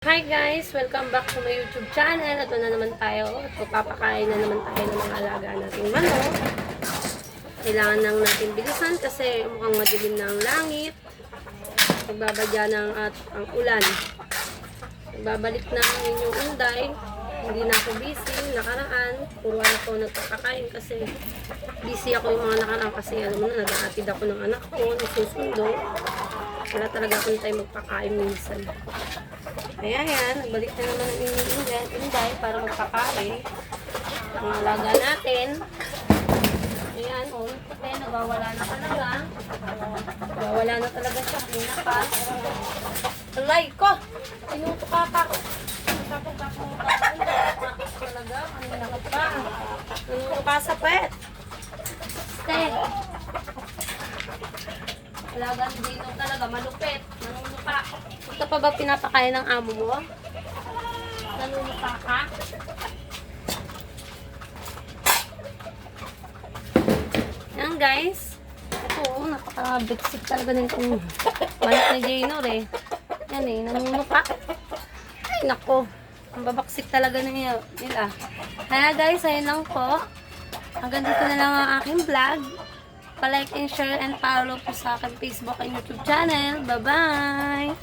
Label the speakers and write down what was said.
Speaker 1: Hi guys! Welcome back to my YouTube channel. Ito na naman tayo. At papakain na naman tayo ng mga alaga nating manok. Kailangan lang natin bilisan kasi mukhang madilim na ang langit. Nagbabadya ng ang ulan. Nagbabalik na ang inyong unday. Hindi na ako busy. Nakaraan, puro ako nagpapakain kasi busy ako yung mga nakaraan kasi alam mo na, nag-aatid ako ng anak ko, nasusundo. Wala talaga akong time magpakain minsan. Kaya yan, nagbalik na naman ang inyong inday para magpakain. Ang alaga natin. Ayan, o. Kaya nagwawala na talaga. Nagwawala na talaga siya. Pinakas. Alay ko! Tinutuka pa. Talaga, kanina ka pa. Tinutuka sa pet. Stay. Alaga ni Dino talaga, malupit. Nanunuka. Ito pa ba pinapakain ng amo mo? Nanunuka ka? Yan guys. Ito, napaka-bigsik talaga nitong manok ni Jaynor eh. Yan eh, nanunuka. Ay nako, ang babaksik talaga nila. Kaya guys, ayun lang po. Hanggang dito na lang ang aking vlog. Pa-like and share and follow po sa aking Facebook and YouTube channel. Bye-bye!